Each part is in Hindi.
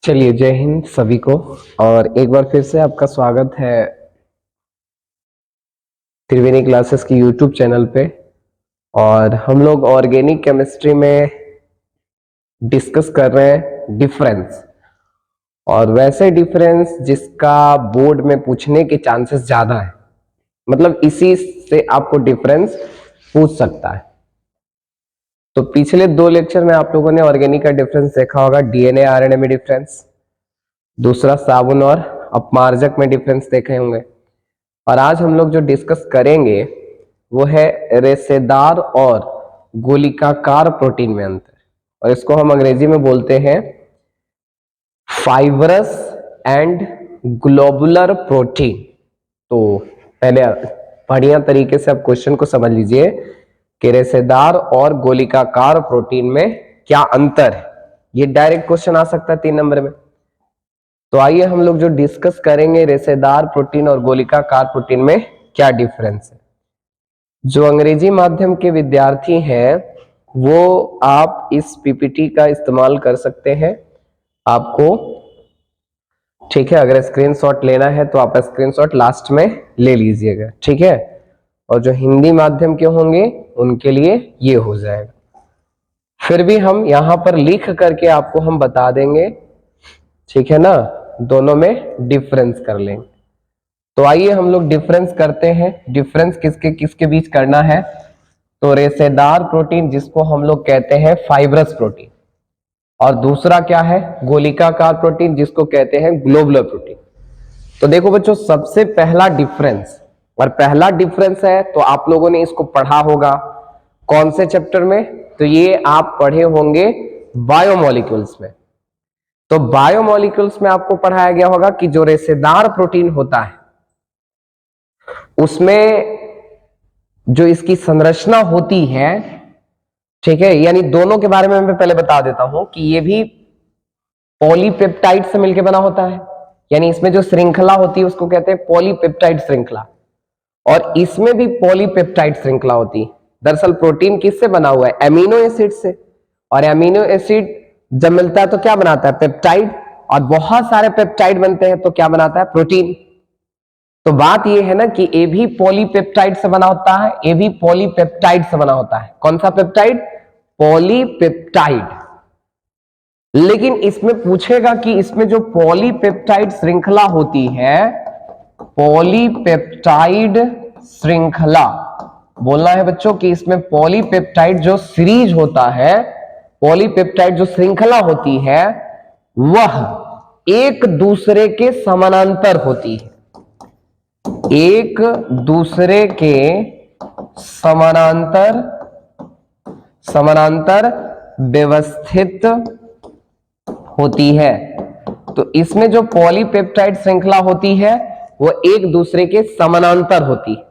चलिए, जय हिंद सभी को। और एक बार फिर से आपका स्वागत है त्रिवेणी क्लासेस की यूट्यूब चैनल पे। और हम लोग ऑर्गेनिक केमिस्ट्री में डिस्कस कर रहे हैं डिफरेंस, और वैसे डिफरेंस जिसका बोर्ड में पूछने के चांसेस ज्यादा है, मतलब इसी से आपको डिफरेंस पूछ सकता है। तो पिछले 2 लेक्चर में आप लोगों ने ऑर्गेनिक का डिफरेंस देखा होगा, डीएनए आरएनए में डिफरेंस, दूसरा साबुन और अपमार्जक में डिफरेंस देखे होंगे। और आज हम लोग जो डिस्कस करेंगे वो है रेशेदार और गोलिकाकार प्रोटीन में अंतर, और इसको हम अंग्रेजी में बोलते हैं फाइब्रस एंड ग्लोबुलर प्रोटीन। तो पहले बढ़िया तरीके से आप क्वेश्चन को समझ लीजिए कि रेशेदार और गोलिकाकार प्रोटीन में क्या अंतर है। ये डायरेक्ट क्वेश्चन आ सकता है 3 नंबर में। तो आइए हम लोग जो डिस्कस करेंगे रेशेदार प्रोटीन और गोलिकाकार प्रोटीन में क्या डिफरेंस है। जो अंग्रेजी माध्यम के विद्यार्थी हैं वो आप इस पीपीटी का इस्तेमाल कर सकते हैं। आपको ठीक है, अगर स्क्रीनशॉट लेना है तो आप स्क्रीनशॉट लास्ट में ले लीजिएगा, ठीक है। और जो हिंदी माध्यम के होंगे उनके लिए ये हो जाएगा। फिर भी हम यहां पर लिख करके आपको हम बता देंगे, ठीक है ना, दोनों में डिफरेंस कर लेंगे। तो आइए हम लोग डिफरेंस करते हैं। डिफरेंस किसके किसके बीच करना है? तो रेशेदार प्रोटीन जिसको हम लोग कहते हैं फाइब्रस प्रोटीन, और दूसरा क्या है? गोलिकाकार प्रोटीन जिसको कहते हैं ग्लोबुलर प्रोटीन। तो देखो बच्चों, सबसे पहला डिफरेंस, और पहला डिफरेंस है तो आप लोगों ने इसको पढ़ा होगा कौन से चैप्टर में? तो ये आप पढ़े होंगे बायोमोलिक्यूल्स में। तो बायोमोलिक्यूल्स में आपको पढ़ाया गया होगा कि जो रेशेदार प्रोटीन होता है उसमें जो इसकी संरचना होती है, ठीक है, यानी दोनों के बारे में मैं पहले बता देता हूं कि ये भी पॉलीपेप्टाइड से मिलकर बना होता है। यानी इसमें जो श्रृंखला होती है उसको कहते हैं पॉलीपेप्टाइड श्रृंखला, और इसमें भी पॉलीपेप्टाइड श्रृंखला होती है। दरअसल प्रोटीन किससे बना हुआ है? एमिनो एसिड से। और एमिनो एसिड जब मिलता है तो क्या बनाता है? पेप्टाइड। और बहुत सारे पेप्टाइड बनते हैं तो क्या बनाता है? प्रोटीन। तो बात यह है ना कि ए भी पॉलीपेप्टाइड से बना होता है, ए भी पॉलीपेप्टाइड से बना होता है। कौन सा पेप्टाइड? पॉलीपेप्टाइड। लेकिन इसमें पूछेगा कि इसमें जो पॉलीपेप्टाइड श्रृंखला होती है, पॉलीपेप्टाइड श्रृंखला बोलना है बच्चों कि इसमें पॉलीपेप्टाइड जो सीरीज होता है, पॉलीपेप्टाइड जो श्रृंखला होती है वह एक दूसरे के समानांतर होती है, एक दूसरे के समानांतर व्यवस्थित होती है। तो इसमें जो पॉलीपेप्टाइड श्रृंखला होती है वो एक दूसरे के समानांतर होती है।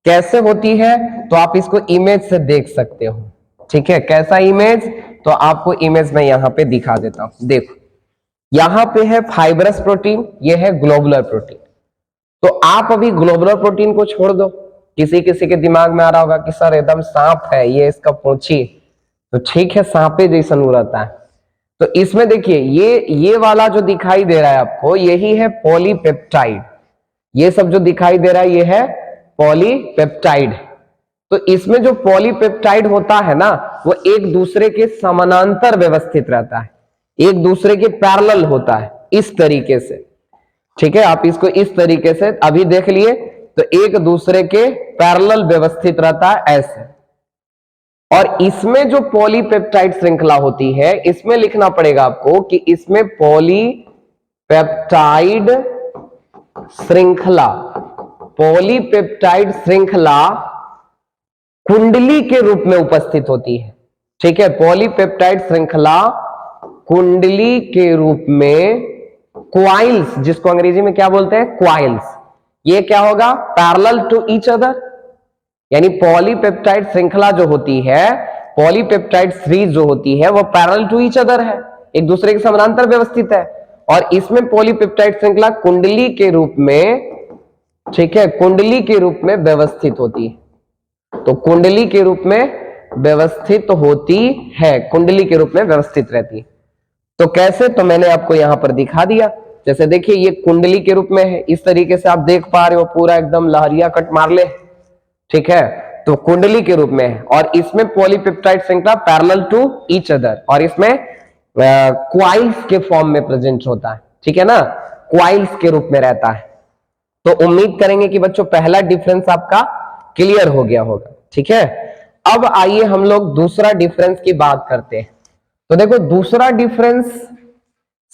कैसे होती है? तो आप इसको इमेज से देख सकते हो, ठीक है। कैसा इमेज? तो आपको इमेज में यहां पे दिखा देता हूं। देखो, यहां पे है फाइब्रस प्रोटीन, ये है ग्लोबुलर प्रोटीन। तो आप अभी ग्लोबुलर प्रोटीन को छोड़ दो। किसी किसी के दिमाग में आ रहा होगा कि सर एकदम सांप है ये, इसका पूंछी, तो ठीक है, सांपे जैसा नूर रहता है। तो इसमें देखिए ये वाला जो दिखाई दे रहा है आपको, यही है पॉलीपेप्टाइड। ये सब जो दिखाई दे रहा है ये है पॉलीपेप्टाइड। तो इसमें जो पॉलीपेप्टाइड होता है ना वो एक दूसरे के समानांतर व्यवस्थित रहता है, एक दूसरे के पैरेलल होता है, इस तरीके से, ठीक है। आप इसको इस तरीके से अभी देख लिए, तो एक दूसरे के पैरेलल व्यवस्थित रहता है ऐसे। और इसमें जो पॉलीपेप्टाइड श्रृंखला होती है, इसमें लिखना पड़ेगा आपको कि इसमें पॉलीपेप्टाइड श्रृंखला, पॉलीपेप्टाइड श्रृंखला कुंडली के रूप में उपस्थित होती है, ठीक है। पॉलीपेप्टाइड श्रृंखला कुंडली के रूप में, क्वाइल्स जिसको अंग्रेजी में क्या बोलते हैं? क्वाइल्स। ये क्या होगा? Parallel to each other. यानी पॉलीपेप्टाइड श्रृंखला जो होती है, पॉलीपेप्टाइड सीरीज जो होती है, वो पैरेलल टू ईच अदर है, एक दूसरे के समानांतर व्यवस्थित है। और इसमें पॉलीपेप्टाइड श्रृंखला कुंडली के रूप में, ठीक है, कुंडली के रूप में व्यवस्थित होती है। तो कुंडली के रूप में व्यवस्थित होती है, कुंडली के रूप में व्यवस्थित रहती है। तो कैसे, तो मैंने आपको यहां पर दिखा दिया। जैसे देखिए ये कुंडली के रूप में है, इस तरीके से आप देख पा रहे हो, पूरा एकदम लहरिया कट मार ले, ठीक है। तो कुंडली के रूप में है और इसमें पॉलीपेप्टाइड श्रृंखला पैरेलल टू ईच अदर, और इसमें क्वाइल्स के फॉर्म में प्रेजेंट होता है, ठीक है ना, क्वाइल्स के रूप में रहता है। तो उम्मीद करेंगे कि बच्चों पहला डिफरेंस आपका क्लियर हो गया होगा, ठीक है। अब आइए हम लोग दूसरा डिफरेंस की बात करते हैं। तो देखो दूसरा डिफरेंस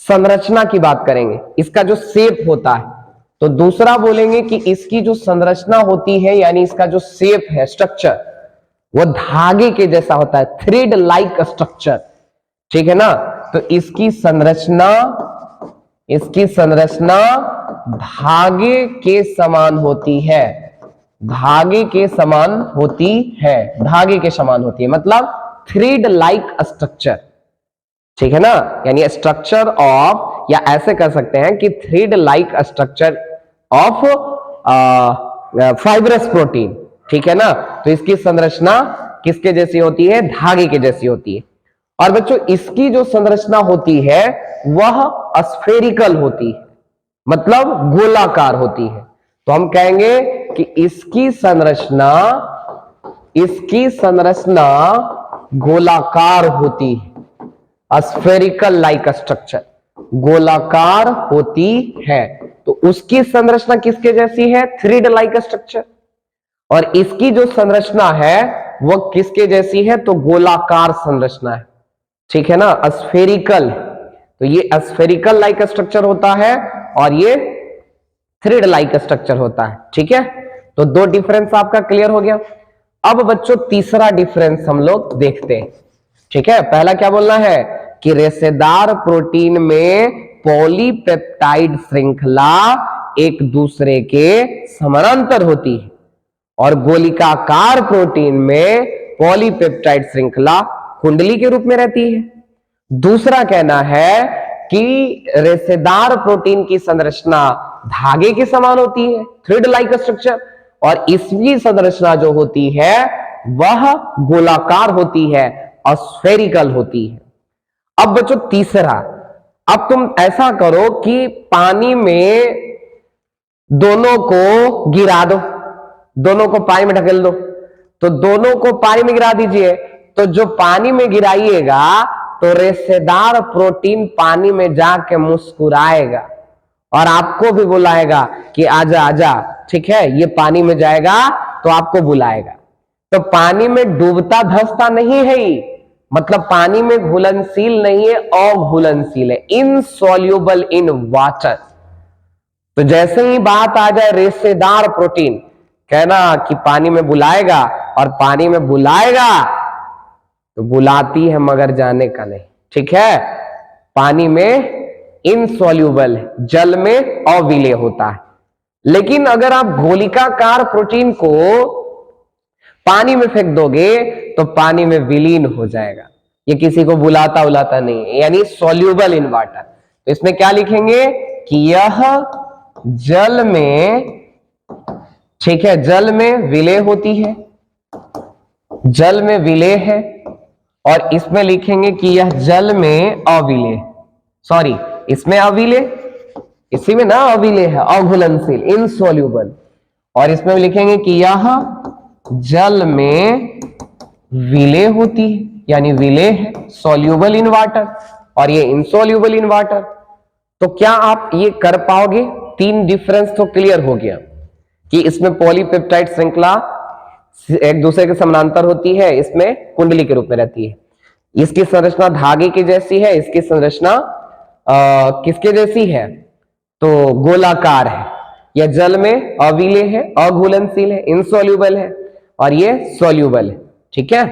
संरचना की बात करेंगे, इसका जो शेप होता है। तो दूसरा बोलेंगे कि इसकी जो संरचना होती है, यानी इसका जो शेप है, स्ट्रक्चर, वो धागे के जैसा होता है, थ्रेड लाइक स्ट्रक्चर, ठीक है ना। तो इसकी संरचना धागे के समान होती है, धागे के समान होती है, धागे के समान होती है, मतलब थ्रेड लाइक स्ट्रक्चर, ठीक है ना। यानी स्ट्रक्चर ऑफ, या ऐसे कर सकते हैं कि thread like structure of fibrous protein, ठीक है ना। तो इसकी संरचना किसके जैसी होती है, धागे के जैसी होती है। और बच्चों इसकी जो संरचना होती है वह स्फेरिकल होती है, मतलब गोलाकार होती है। तो हम कहेंगे कि इसकी संरचना गोलाकार होती है, स्फेरिकल लाइक स्ट्रक्चर, गोलाकार होती है। तो उसकी संरचना किसके जैसी है, थ्रेड लाइक स्ट्रक्चर। और इसकी जो संरचना है वह किसके जैसी है, तो गोलाकार संरचना है, ठीक है ना, स्फेरिकल। तो ये स्फेरिकल लाइक स्ट्रक्चर होता है और ये थ्रेड लाइक स्ट्रक्चर होता है, ठीक है। तो दो डिफरेंस आपका क्लियर हो गया। अब बच्चों तीसरा डिफरेंस हम लोग देखते हैं, ठीक है। पहला क्या बोलना है कि रेशेदार प्रोटीन में पॉलीपेप्टाइड श्रृंखला एक दूसरे के समानांतर होती है और गोलिकाकार प्रोटीन में पॉलीपेप्टाइड श्रृंखला कुंडली के रूप में रहती है। दूसरा कहना है कि रेशेदार प्रोटीन की संरचना धागे के समान होती है, थ्रेड लाइक स्ट्रक्चर, और इसकी संरचना जो होती है वह गोलाकार होती है, स्फेरिकल होती है। अब बच्चों तीसरा, अब तुम ऐसा करो कि पानी में दोनों को गिरा दो, दोनों को पानी में ढकेल दो। तो दोनों को पानी में गिरा दीजिए, तो जो पानी में गिराइएगा तो रेशेदार प्रोटीन पानी में जाके मुस्कुराएगा और आपको भी बुलाएगा कि आजा आजा, ठीक है। ये पानी में जाएगा तो आपको बुलाएगा। तो पानी में डूबता धंसता नहीं है ही, मतलब पानी में घुलनशील नहीं है, अघुलनशील है, इनसॉल्युबल इन वाटर। तो जैसे ही बात आ जाए रेशेदार प्रोटीन, कहना कि पानी में बुलाएगा, और पानी में बुलाएगा तो बुलाती है मगर जाने का नहीं, ठीक है। पानी में इनसॉल्युबल है, जल में अविलेय होता है। लेकिन अगर आप गोलिकाकार प्रोटीन को पानी में फेंक दोगे तो पानी में विलीन हो जाएगा, ये किसी को बुलाता उलाता नहीं है, यानी सॉल्युबल इन वाटर। तो इसमें क्या लिखेंगे कि यह जल में, ठीक है, जल में विलेय होती है, जल में विलेय है। और इसमें लिखेंगे कि यह जल में अविलेय, सॉरी इसमें अविलेय, इसी में ना अविलेय है, अघुलनशील, इनसॉल्युबल। और इसमें लिखेंगे कि यह जल में विलेय होती है, यानी विलेय है, सॉल्युबल इन वाटर, और ये इनसॉल्युबल इन वाटर। तो क्या आप ये कर पाओगे? तीन डिफरेंस तो क्लियर हो गया कि इसमें पॉलीपेप्टाइड श्रृंखला एक दूसरे के समानांतर होती है, इसमें कुंडली के रूप में रहती है। इसकी संरचना धागे की जैसी है, इसकी संरचना किसके जैसी है, तो गोलाकार है। यह जल में अविलेय है, अघुलनशील है, इनसॉल्युबल है, और ये सॉल्युबल है, ठीक है।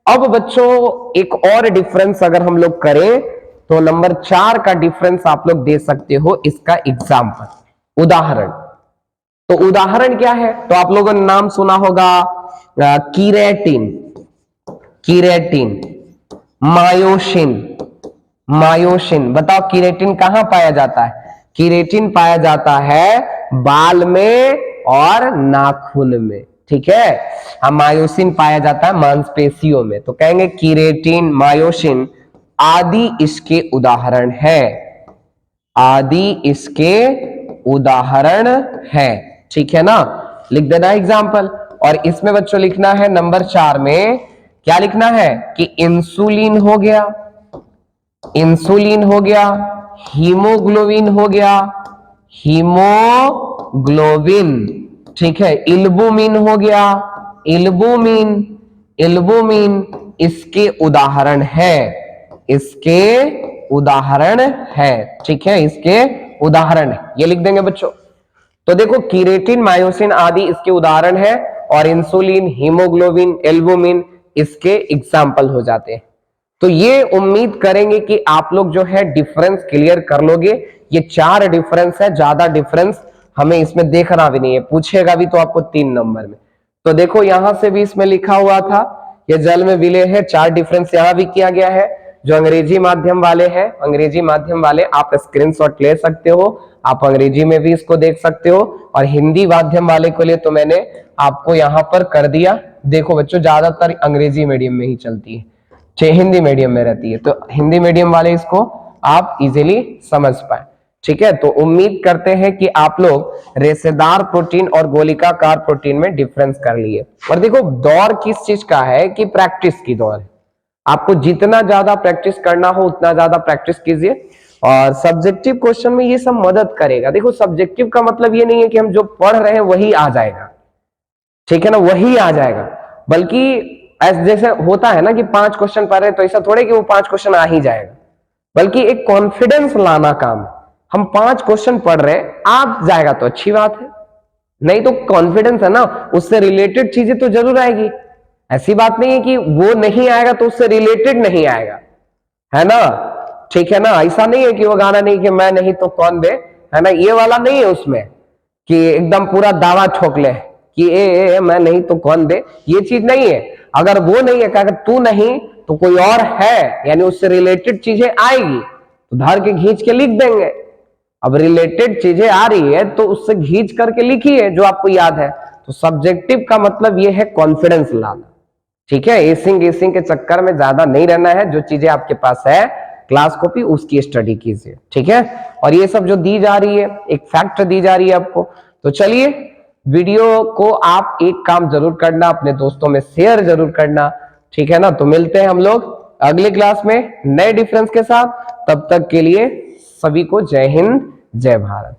अब बच्चों एक और डिफरेंस अगर हम लोग करें तो नंबर 4 का डिफरेंस आप लोग दे सकते हो, इसका एग्जाम्पल, उदाहरण। तो उदाहरण क्या है, तो आप लोगों ने नाम सुना होगा कीरेटिन, कीरेटिन, मायोसिन, मायोसिन। बताओ कीरेटिन कहां पाया जाता है? कीरेटिन पाया जाता है बाल में और नाखून में, ठीक है। मायोसिन पाया जाता है मांसपेशियों में। तो कहेंगे कीरेटिन, मायोसिन आदि इसके उदाहरण है। आदि इसके उदाहरण है, ठीक है ना। लिख देना एग्जाम्पल। और इसमें बच्चों लिखना है नंबर 4 में क्या लिखना है कि इंसुलिन हो गया, इंसुलिन हो गया, हीमोग्लोबिन हो गया, हीमोग्लोबिन, ठीक है, इल्बुमिन हो गया, इल्बुमिन, इल्बुमिन इसके उदाहरण है, इसके उदाहरण है, ठीक है, इसके उदाहरण है, ये लिख देंगे बच्चों। तो देखो कीरेटिन, मायोसिन आदि इसके उदाहरण है और इंसुलिन, हीमोग्लोबिन, एल्बुमिन इसके एग्जाम्पल हो जाते हैं। तो ये उम्मीद करेंगे कि आप लोग जो है डिफरेंस क्लियर कर लोगे। ये 4 डिफरेंस है, ज्यादा डिफरेंस हमें इसमें देखना भी नहीं है, पूछेगा भी तो आपको 3 नंबर में। तो देखो यहां से भी इसमें लिखा हुआ था ये जल में विलय है, 4 डिफरेंस यहां भी किया गया है। जो अंग्रेजी माध्यम वाले हैं, अंग्रेजी माध्यम वाले आप स्क्रीनशॉट ले सकते हो, आप अंग्रेजी में भी इसको देख सकते हो। और हिंदी माध्यम वाले के लिए तो मैंने आपको यहां पर कर दिया। देखो बच्चों ज्यादातर अंग्रेजी मीडियम में ही चलती है, हिंदी मीडियम में रहती है, तो हिंदी मीडियम वाले इसको आप इजीली समझ पाए, ठीक है। तो उम्मीद करते हैं कि आप लोग रेशेदार प्रोटीन और गोलिकाकार प्रोटीन में डिफरेंस कर लिए। और देखो दौर किस चीज का है कि प्रैक्टिस की दौर है, आपको जितना ज्यादा प्रैक्टिस करना हो उतना ज्यादा प्रैक्टिस कीजिए। और सब्जेक्टिव क्वेश्चन में ये सब मदद करेगा। देखो सब्जेक्टिव का मतलब ये नहीं है कि हम जो पढ़ रहे हैं वही आ जाएगा, ठीक है ना, वही आ जाएगा, बल्कि जैसे होता है ना कि 5 क्वेश्चन पढ़ रहे हैं तो ऐसा थोड़े कि वो 5 क्वेश्चन आ ही जाएगा, बल्कि एक कॉन्फिडेंस लाना काम है। हम 5 क्वेश्चन पढ़ रहे हैं, आ जाएगा तो अच्छी बात है, नहीं तो कॉन्फिडेंस है ना, उससे रिलेटेड चीजें तो जरूर आएगी। ऐसी बात नहीं है कि वो नहीं आएगा तो उससे रिलेटेड नहीं आएगा, है ना, ठीक है ना। ऐसा नहीं है कि वो गाना नहीं कि मैं नहीं तो कौन दे, है ना, ये वाला नहीं है उसमें कि एकदम पूरा दावा ठोक ले कि मैं नहीं तो कौन दे, ये चीज नहीं है। अगर वो नहीं है कि अगर तू नहीं तो कोई और है, यानी उससे रिलेटेड चीजें आएगी तो धर के खींच के लिख देंगे। अब रिलेटेड चीजें आ रही है तो उससे खींच करके लिखिए जो आपको याद है। तो सब्जेक्टिव का मतलब ये है कॉन्फिडेंस लाना, ठीक है। एसिंग एसिंग के चक्कर में ज्यादा नहीं रहना है, जो चीजें आपके पास है क्लास कॉपी उसकी स्टडी कीजिए, ठीक है। और ये सब जो दी जा रही है, एक फैक्ट दी जा रही है आपको, तो चलिए वीडियो को आप एक काम जरूर करना, अपने दोस्तों में शेयर जरूर करना, ठीक है ना। तो मिलते हैं हम लोग अगले क्लास में नए डिफरेंस के साथ, तब तक के लिए सभी को जय हिंद जय भारत।